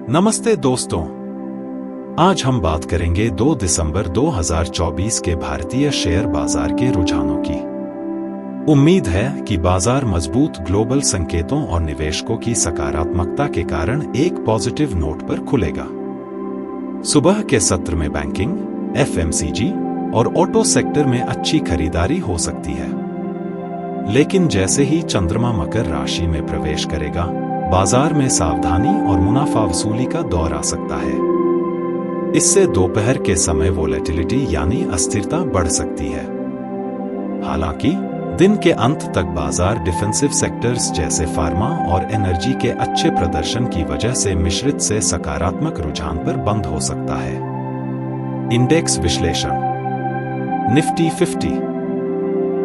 नमस्ते दोस्तों, आज हम बात करेंगे 2 दिसंबर 2024 के भारतीय शेयर बाजार के रुझानों की। उम्मीद है कि बाजार मजबूत ग्लोबल संकेतों और निवेशकों की सकारात्मकता के कारण एक पॉजिटिव नोट पर खुलेगा। सुबह के सत्र में बैंकिंग, एफएमसीजी और ऑटो सेक्टर में अच्छी खरीदारी हो सकती है, लेकिन जैसे ही चंद्रमा मकर राशि में प्रवेश करेगा, बाजार में सावधानी और मुनाफा वसूली का दौर आ सकता है। इससे दोपहर के समय वोलेटिलिटी यानी अस्थिरता बढ़ सकती है। हालांकि दिन के अंत तक बाजार डिफेंसिव सेक्टर्स जैसे फार्मा और एनर्जी के अच्छे प्रदर्शन की वजह से मिश्रित से सकारात्मक रुझान पर बंद हो सकता है। इंडेक्स विश्लेषण। निफ्टी 50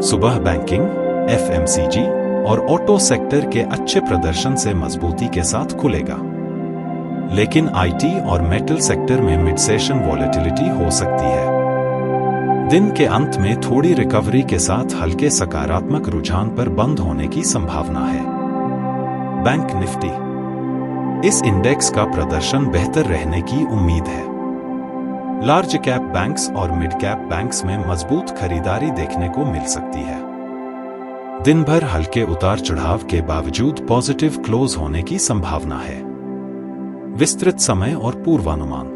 सुबह बैंकिंग, एफएमसीजी और ऑटो सेक्टर के अच्छे प्रदर्शन से मजबूती के साथ खुलेगा, लेकिन आईटी और मेटल सेक्टर में मिड सेशन वॉलेटिलिटी हो सकती है। दिन के अंत में थोड़ी रिकवरी के साथ हल्के सकारात्मक रुझान पर बंद होने की संभावना है। Bank Nifty. इस इंडेक्स का प्रदर्शन बेहतर रहने की उम्मीद है। लार्ज कैप बैंक्स और मिड कैप बैंक्स में मजबूत खरीदारी देखने को मिल सकती है। दिन भर हल्के उतार चढ़ाव के बावजूद पॉजिटिव क्लोज होने की संभावना है। विस्तृत समय और पूर्वानुमान।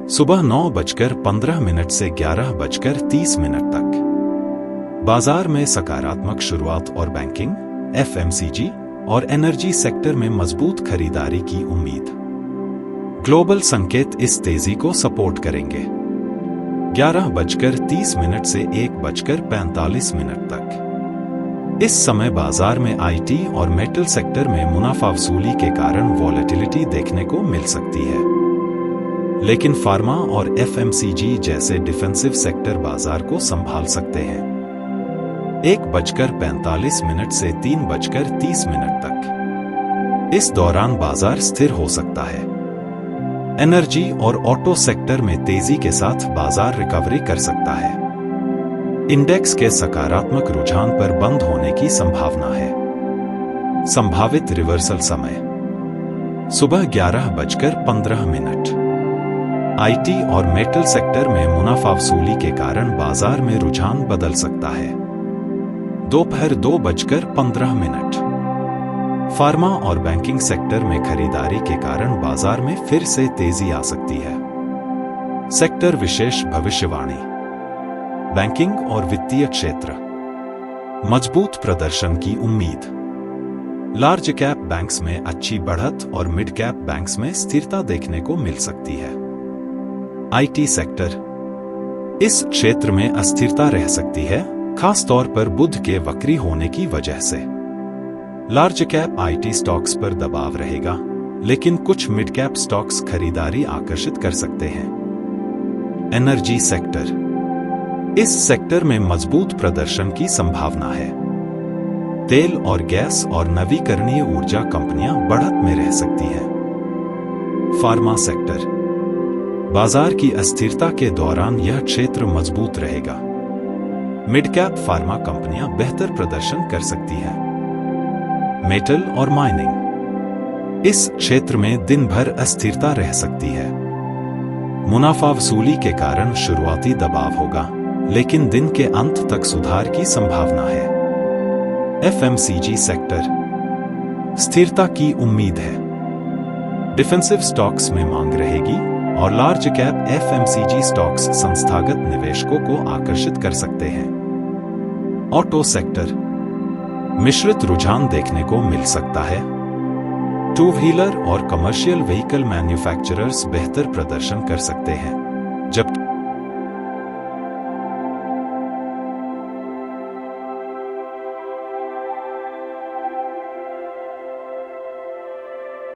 सुबह 9:15 से 11:30 तक बाजार में सकारात्मक शुरुआत और बैंकिंग, एफएमसीजी और एनर्जी सेक्टर में मजबूत खरीदारी की उम्मीद। ग्लोबल संकेत इस तेजी को सपोर्ट करेंगे। 11:30 से 1:45 तक इस समय बाजार में आईटी और मेटल सेक्टर में मुनाफा वसूली के कारण वॉलेटिलिटी देखने को मिल सकती है, लेकिन फार्मा और एफएमसीजी जैसे डिफेंसिव सेक्टर बाजार को संभाल सकते हैं। 1:45 से 3:30 तक इस दौरान बाजार स्थिर हो सकता है। एनर्जी और ऑटो सेक्टर में तेजी के साथ बाजार रिकवरी कर सकता है। इंडेक्स के सकारात्मक रुझान पर बंद होने की संभावना है। संभावित रिवर्सल समय। सुबह 11:15। आईटी और मेटल सेक्टर में मुनाफा वसूली के कारण बाजार में रुझान बदल सकता है। दोपहर 2:15। फार्मा और बैंकिंग सेक्टर में खरीदारी के कारण बाजार में फिर से तेजी आ सकती है। सेक्टर विशेष भविष्यवाणी। बैंकिंग और वित्तीय क्षेत्र। मजबूत प्रदर्शन की उम्मीद। लार्ज कैप बैंक्स में अच्छी बढ़त और मिड कैप बैंक्स में स्थिरता देखने को मिल सकती है। IT sector. इस क्षेत्र में अस्थिरता रह सकती है, खास तौर पर बुध के वक्री होने की वजह से। लार्ज कैप आईटी स्टॉक्स पर दबाव रहेगा, लेकिन कुछ मिड कैप स्टॉक्स खरीदारी आकर्षित कर सकते हैं। Energy sector. इस सेक्टर में मजबूत प्रदर्शन की संभावना है। तेल और गैस और नवीकरणीय ऊर्जा कंपनियां बढ़त में रह सकती हैं। Pharma sector. बाजार की अस्थिरता के दौरान यह क्षेत्र मजबूत रहेगा। मिड कैप फार्मा कंपनियां बेहतर प्रदर्शन कर सकती हैं। मेटल और माइनिंग। इस क्षेत्र में दिन भर अस्थिरता रह सकती है। मुनाफा वसूली के कारण शुरुआती दबाव होगा, लेकिन दिन के अंत तक सुधार की संभावना है। FMCG sector. स्थिरता की उम्मीद है। डिफेंसिव स्टॉक्स में मांग रहेगी और लार्ज कैप एफएमसीजी स्टॉक्स संस्थागत निवेशकों को आकर्षित कर सकते हैं। Auto sector. मिश्रित रुझान देखने को मिल सकता है। टू व्हीलर और कमर्शियल व्हीकल मैन्युफैक्चरर्स बेहतर प्रदर्शन कर सकते हैं, जबकि